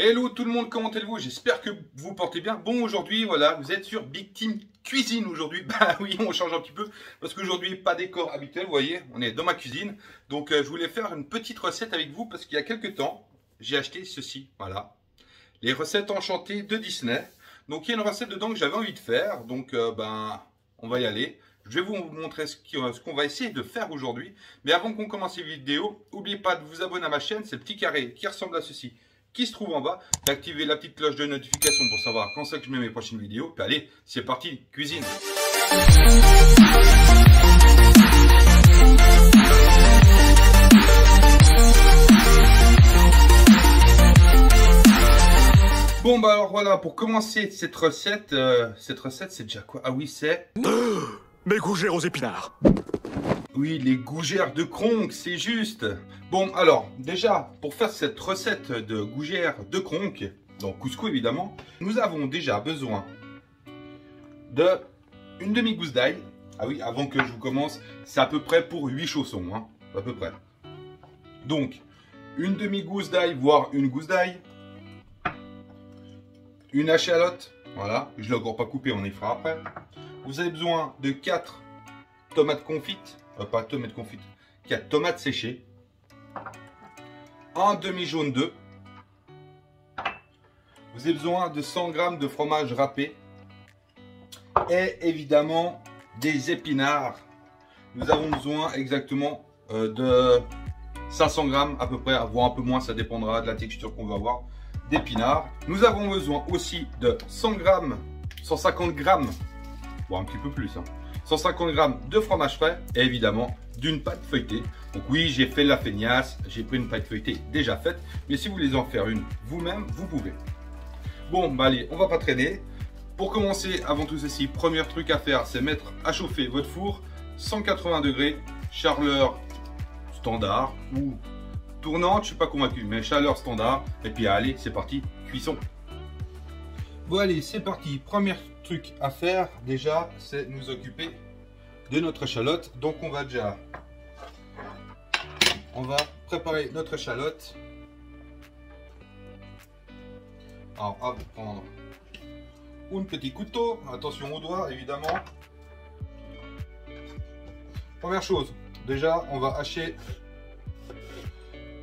Hello tout le monde, comment allez-vous? J'espère que vous portez bien. Bon, aujourd'hui, voilà, vous êtes sur Big Team Cuisine aujourd'hui. Bah oui, on change un petit peu parce qu'aujourd'hui, pas décor habituel, vous voyez, on est dans ma cuisine. Donc, je voulais faire une petite recette avec vous parce qu'il y a quelques temps, j'ai acheté ceci, voilà. Les recettes enchantées de Disney. Donc, il y a une recette dedans que j'avais envie de faire. Donc, on va y aller. Je vais vous montrer ce qu'on va essayer de faire aujourd'hui. Mais avant qu'on commence les vidéos, n'oubliez pas de vous abonner à ma chaîne. C'est le petit carré qui ressemble à ceci, qui se trouve en bas, d'activer la petite cloche de notification pour savoir quand c'est que je mets mes prochaines vidéos. Puis allez, c'est parti, cuisine. Bon bah alors voilà, pour commencer cette recette c'est déjà quoi? Ah oui, c'est... Mes gougères aux épinards. Oui, les gougères de Kronk, c'est juste. Bon, alors, déjà, pour faire cette recette de gougères de Kronk, donc couscous évidemment, nous avons déjà besoin de une demi-gousse d'ail. Ah oui, avant que je vous commence, c'est à peu près pour 8 chaussons, hein, à peu près. Donc, une demi-gousse d'ail, voire une gousse d'ail. Une échalote, voilà, je ne l'ai encore pas coupée, on y fera après. Vous avez besoin de 4 tomates confites, pas tomates confites, 4 tomates séchées, un demi-jaune d'œuf. Vous avez besoin de 100 g de fromage râpé et évidemment des épinards. Nous avons besoin exactement de 500 g à peu près, voire un peu moins, ça dépendra de la texture qu'on va avoir, d'épinards. Nous avons besoin aussi de 100 g, 150 g, voire un petit peu plus, 150 g de fromage frais et évidemment d'une pâte feuilletée. Donc oui, j'ai fait la feignasse, j'ai pris une pâte feuilletée déjà faite, mais si vous voulez en faire une vous-même, vous pouvez. Bon, bah allez, on va pas traîner. Pour commencer, avant tout ceci, premier truc à faire, c'est mettre à chauffer votre four, 180 degrés, chaleur standard ou tournante, je suis pas convaincu, mais chaleur standard. Et puis allez, c'est parti, cuisson. Bon allez, c'est parti. Premier truc à faire déjà, c'est nous occuper de notre échalote. Donc on va préparer notre échalote. Alors on va prendre un petit couteau, attention aux doigts évidemment. Première chose, déjà on va hacher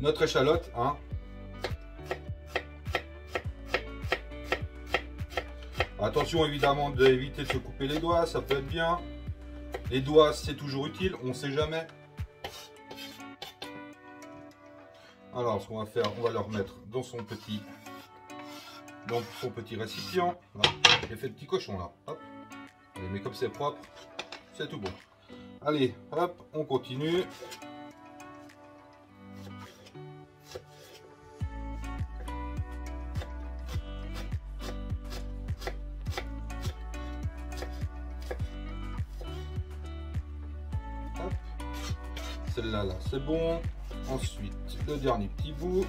notre échalote, hein. Attention évidemment d'éviter de se couper les doigts, ça peut être bien. Les doigts c'est toujours utile, on ne sait jamais. Alors ce qu'on va faire, on va le remettre dans son petit récipient. J'ai fait le petit cochon là. Hop. Mais comme c'est propre, c'est tout bon. Allez, hop, on continue. Celle-là, là, c'est bon. Ensuite, le dernier petit bout.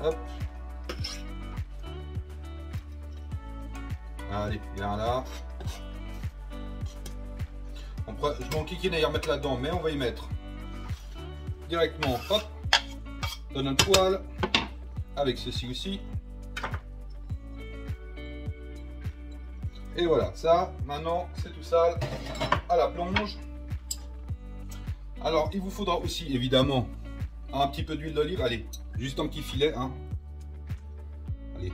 Hop. Allez, viens là. Je m'en kikine à y remettre là-dedans, mais on va y mettre directement, hop, dans notre poêle, avec ceci aussi. Et voilà, ça, maintenant, c'est tout sale à la plonge. Alors, il vous faudra aussi, évidemment, un petit peu d'huile d'olive. Allez, juste un petit filet, hein. Allez,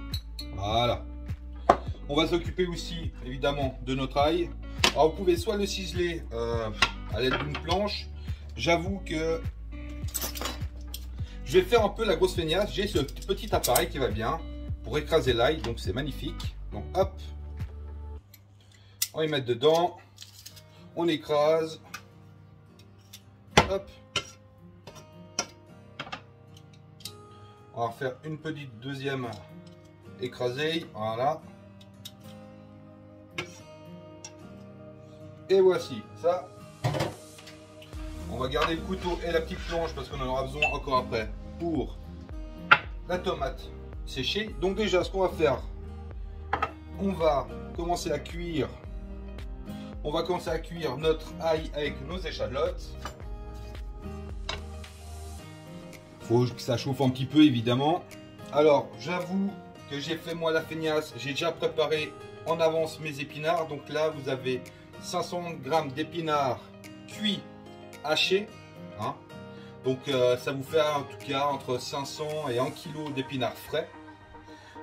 voilà. On va s'occuper aussi, évidemment, de notre ail. Alors, vous pouvez soit le ciseler à l'aide d'une planche. J'avoue que je vais faire un peu la grosse feignasse. J'ai ce petit appareil qui va bien pour écraser l'ail, donc c'est magnifique. Donc, hop. On va y mettre dedans, on écrase, hop. On va refaire une petite deuxième écrasée, voilà. Et voici, ça. On va garder le couteau et la petite planche parce qu'on en aura besoin encore après pour la tomate séchée. Donc déjà, ce qu'on va faire, on va commencer à cuire On va commencer à cuire notre ail avec nos échalotes. Faut que ça chauffe un petit peu évidemment. Alors j'avoue que j'ai fait moi la feignasse, j'ai déjà préparé en avance mes épinards. Donc là vous avez 500 g d'épinards cuits hachés. Hein. Donc ça vous fait en tout cas entre 500 et 1 kg d'épinards frais.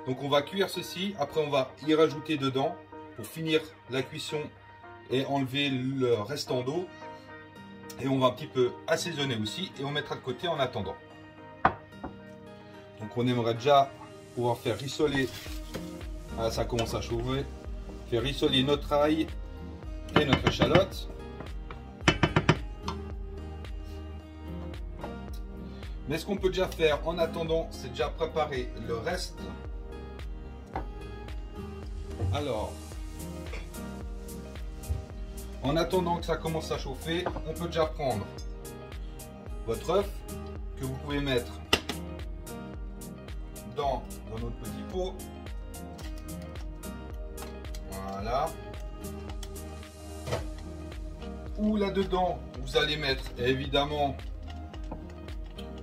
Donc on va cuire ceci, après on va y rajouter dedans pour finir la cuisson et enlever le restant d'eau. Et on va un petit peu assaisonner aussi et on mettra de côté en attendant. Donc on aimerait déjà pouvoir faire rissoler, ah, ça commence à chauffer, faire rissoler notre ail et notre échalote. Mais ce qu'on peut déjà faire en attendant, c'est déjà préparer le reste. Alors, en attendant que ça commence à chauffer, on peut déjà prendre votre œuf que vous pouvez mettre dans notre petit pot. Voilà. Ou là-dedans, vous allez mettre évidemment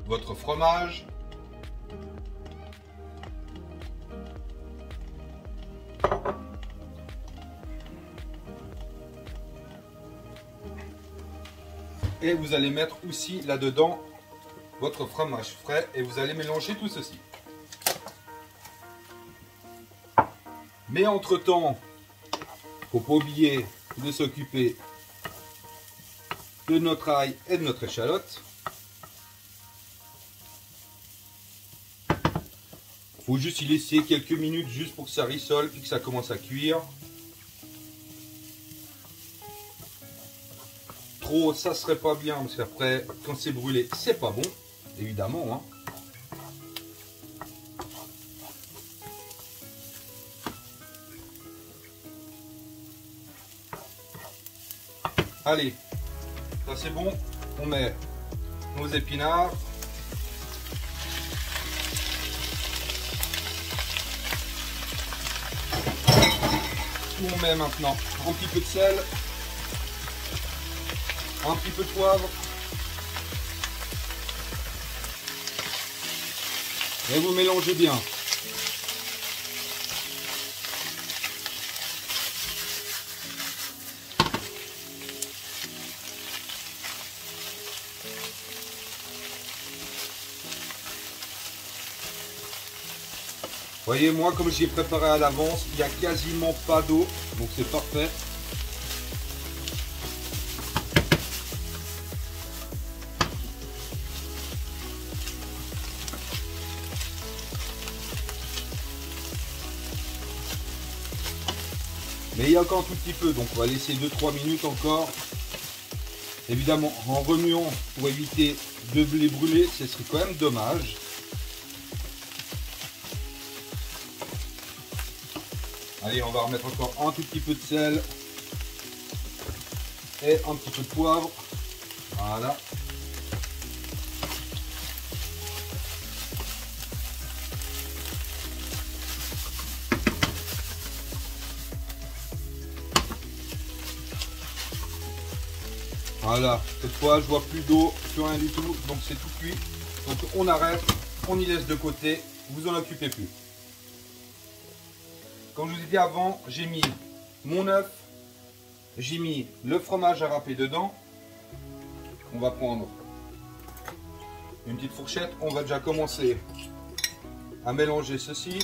votre fromage. Et vous allez mettre aussi là-dedans votre fromage frais et vous allez mélanger tout ceci. Mais entre-temps, il ne faut pas oublier de s'occuper de notre ail et de notre échalote. Il faut juste y laisser quelques minutes juste pour que ça rissole puis que ça commence à cuire. Trop, ça serait pas bien parce qu'après, quand c'est brûlé, c'est pas bon, évidemment. Hein. Allez, ça c'est bon. On met nos épinards. On met maintenant un petit peu de sel, un petit peu de poivre. Et vous mélangez bien. Voyez, moi comme j'ai préparé à l'avance, il n'y a quasiment pas d'eau, donc c'est parfait. Mais il y a encore un tout petit peu, donc on va laisser 2-3 minutes encore. Évidemment, en remuant pour éviter de les brûler, ce serait quand même dommage. Allez, on va remettre encore un tout petit peu de sel et un petit peu de poivre. Voilà. Voilà, cette fois je vois plus d'eau, plus rien du tout, donc c'est tout cuit. Donc on arrête, on y laisse de côté, vous en occupez plus. Comme je vous ai dit avant, j'ai mis mon œuf, j'ai mis le fromage à râper dedans. On va prendre une petite fourchette, on va déjà commencer à mélanger ceci.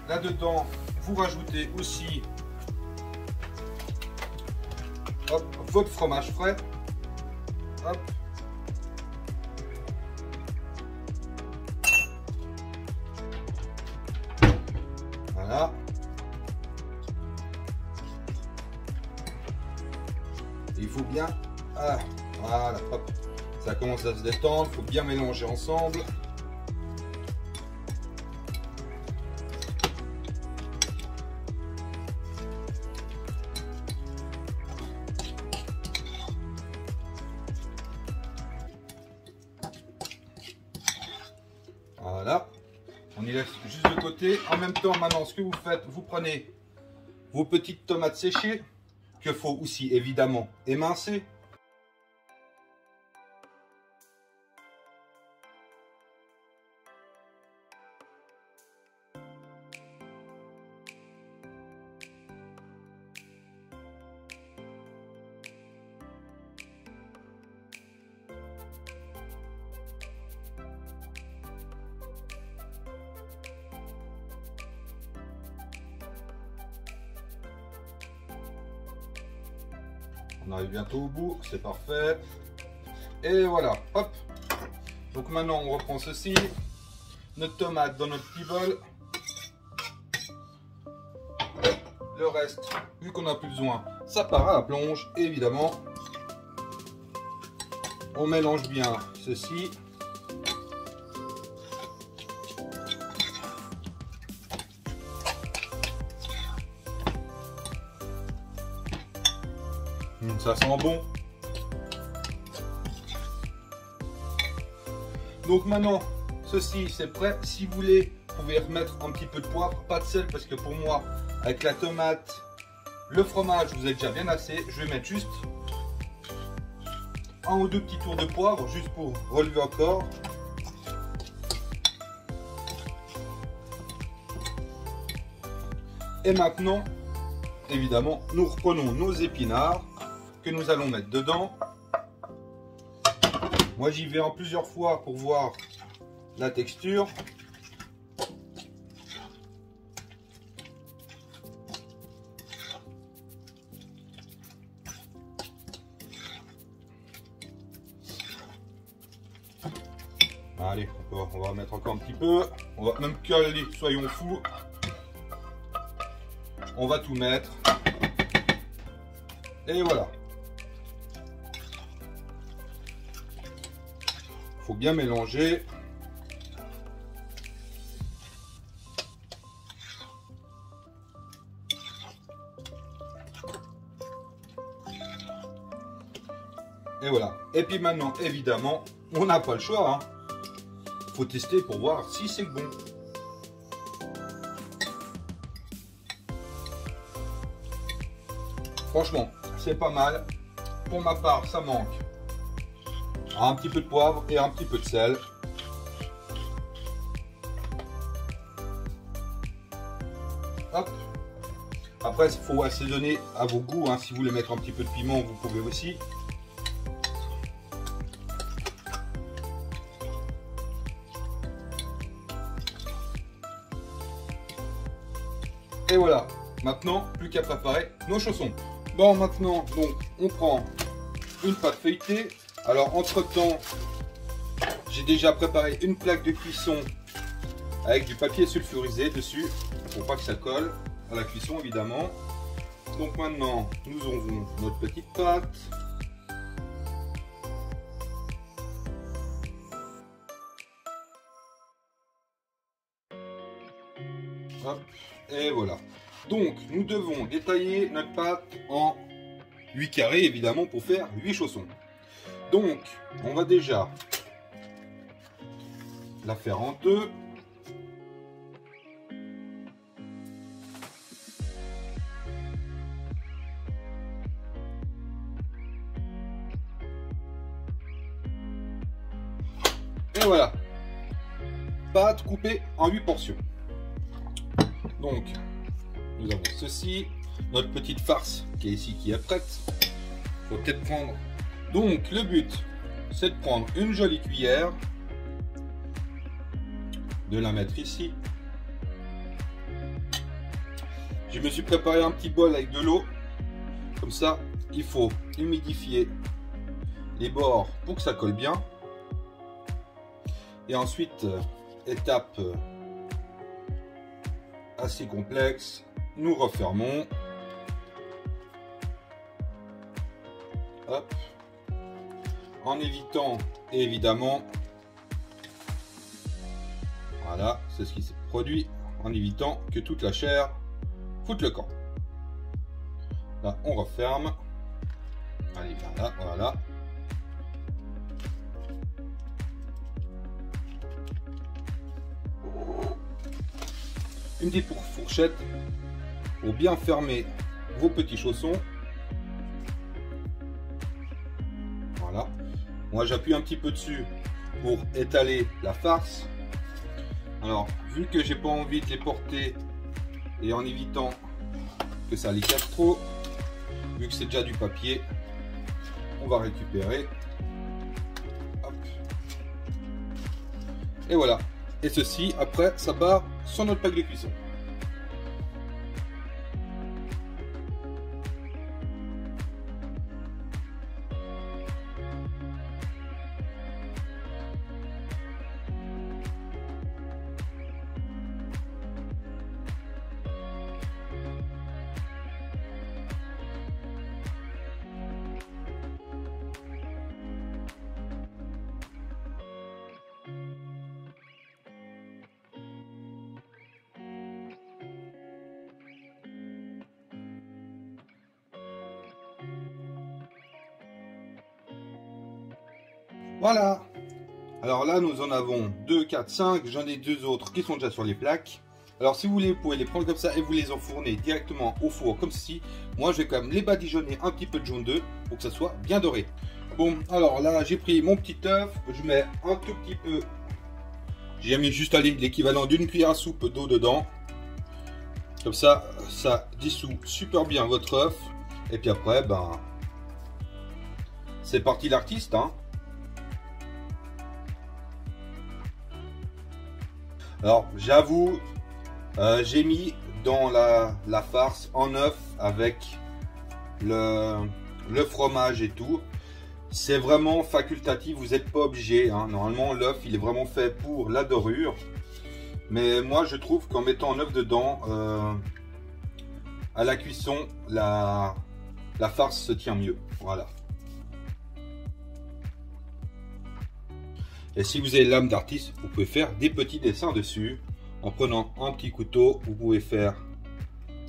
Là-dedans, vous rajoutez aussi hop, votre fromage frais. Hop. Voilà. Et il faut bien... Ah, voilà, hop. Ça commence à se détendre, il faut bien mélanger ensemble. Voilà, on y laisse juste de côté. En même temps, maintenant, ce que vous faites, vous prenez vos petites tomates séchées, qu'il faut aussi évidemment émincer. On arrive bientôt au bout, c'est parfait. Et voilà, hop. Donc maintenant on reprend ceci. Notre tomate dans notre petit bol. Le reste, vu qu'on n'a plus besoin, ça part à la plonge, évidemment. On mélange bien ceci. Ça sent bon. Donc maintenant, ceci c'est prêt. Si vous voulez, vous pouvez remettre un petit peu de poivre, pas de sel, parce que pour moi, avec la tomate, le fromage, vous êtes déjà bien assez. Je vais mettre juste un ou deux petits tours de poivre, juste pour relever encore. Et maintenant, évidemment, nous reprenons nos épinards que nous allons mettre dedans. Moi j'y vais en plusieurs fois pour voir la texture. Allez, on va mettre encore un petit peu. On va même caler, soyons fous. On va tout mettre. Et voilà. Faut bien mélanger. Et voilà. Et puis maintenant, évidemment, on n'a pas le choix. Faut tester pour voir si c'est bon. Franchement, c'est pas mal. Pour ma part, ça manque un petit peu de poivre et un petit peu de sel. Hop. Après, il faut assaisonner à vos goûts. Si vous voulez mettre un petit peu de piment, vous pouvez aussi. Et voilà. Maintenant, plus qu'à préparer nos chaussons. Bon, maintenant, donc, on prend une pâte feuilletée. Alors, entre-temps, j'ai déjà préparé une plaque de cuisson avec du papier sulfurisé dessus, pour pas que ça colle à la cuisson, évidemment. Donc maintenant, nous avons notre petite pâte. Hop, et voilà. Donc, nous devons détailler notre pâte en 8 carrés, évidemment, pour faire 8 chaussons. Donc, on va déjà la faire en deux. Et voilà. Pâte coupée en 8 portions. Donc, nous avons ceci, notre petite farce qui est ici, qui est prête. Il faut peut-être prendre. Donc, le but, c'est de prendre une jolie cuillère, de la mettre ici. Je me suis préparé un petit bol avec de l'eau. Comme ça, il faut humidifier les bords pour que ça colle bien. Et ensuite, étape assez complexe, nous refermons. Hop. En évitant, évidemment, voilà, c'est ce qui s'est produit, en évitant que toute la chair foute le camp. Là, on referme. Allez, là, voilà. Une petite fourchette pour bien fermer vos petits chaussons. Voilà. Moi j'appuie un petit peu dessus pour étaler la farce. Alors vu que j'ai pas envie de les porter et en évitant que ça les casse trop, vu que c'est déjà du papier, on va récupérer. Hop. Et voilà. Et ceci après ça barre sur notre plaque de cuisson. Voilà. Alors là, nous en avons 2, 4, 5. J'en ai 2 autres qui sont déjà sur les plaques. Alors si vous voulez, vous pouvez les prendre comme ça et vous les enfourner directement au four comme ceci. Moi, je vais quand même les badigeonner un petit peu de jaune d'œuf pour que ça soit bien doré. Bon, alors là, j'ai pris mon petit œuf. Je mets un tout petit peu. J'ai mis juste l'équivalent d'une cuillère à soupe d'eau dedans. Comme ça, ça dissout super bien votre œuf. Et puis après, ben, c'est parti l'artiste, hein. Alors j'avoue, j'ai mis dans la farce en œuf avec le fromage et tout. C'est vraiment facultatif, vous n'êtes pas obligé, hein. Normalement l'œuf il est vraiment fait pour la dorure. Mais moi je trouve qu'en mettant un œuf dedans, à la cuisson, la farce se tient mieux. Voilà. Et si vous avez l'âme d'artiste, vous pouvez faire des petits dessins dessus. En prenant un petit couteau, vous pouvez faire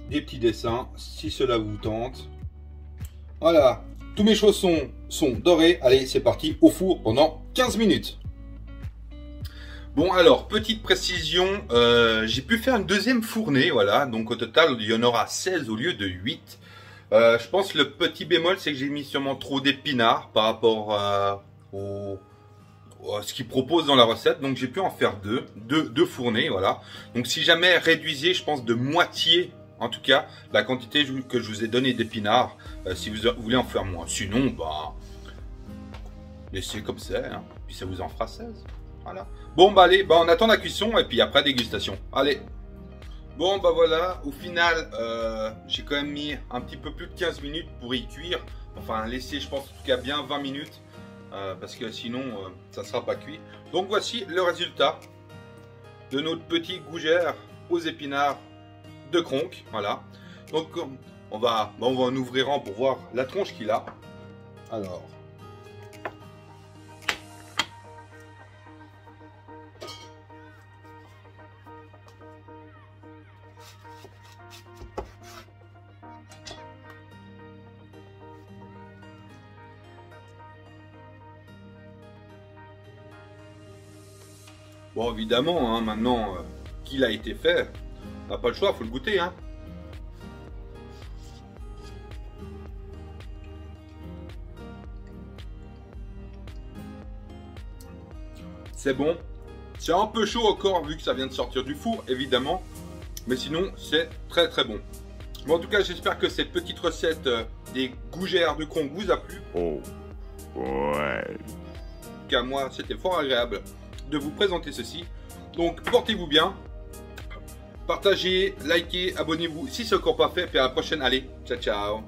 des petits dessins si cela vous tente. Voilà, tous mes chaussons sont dorés. Allez, c'est parti au four pendant 15 minutes. Bon alors, petite précision, j'ai pu faire une deuxième fournée, voilà. Donc au total, il y en aura 16 au lieu de 8. Je pense que le petit bémol, c'est que j'ai mis sûrement trop d'épinards par rapport ce qu'ils proposent dans la recette, donc j'ai pu en faire deux fournées, voilà. Donc si jamais réduisez, je pense de moitié, en tout cas, la quantité que je vous ai donné d'épinards, si vous voulez en faire moins. Sinon, bah, laissez comme ça, hein, puis ça vous en fera 16, voilà. Bon, bah allez, bah on attend la cuisson et puis après dégustation. Allez. Bon, bah voilà, au final, j'ai quand même mis un petit peu plus de 15 minutes pour y cuire. Enfin, laisser, je pense, en tout cas bien 20 minutes. Parce que sinon ça ne sera pas cuit. Donc voici le résultat de notre petit gougère aux épinards de Kronk. Voilà. Donc on va en ouvrir un pour voir la tronche qu'il a. Alors. Bon, évidemment, hein, maintenant qu'il a été fait, on n'a pas le choix, il faut le goûter. Hein. C'est bon. C'est un peu chaud encore vu que ça vient de sortir du four, évidemment. Mais sinon, c'est très très bon. Bon, en tout cas, j'espère que cette petite recette des gougères de Kronk vous a plu. Oh, ouais. Car moi, c'était fort agréable de vous présenter ceci. Donc portez-vous bien, partagez, likez, abonnez-vous si ce n'est encore pas fait, puis à la prochaine. Allez, ciao ciao.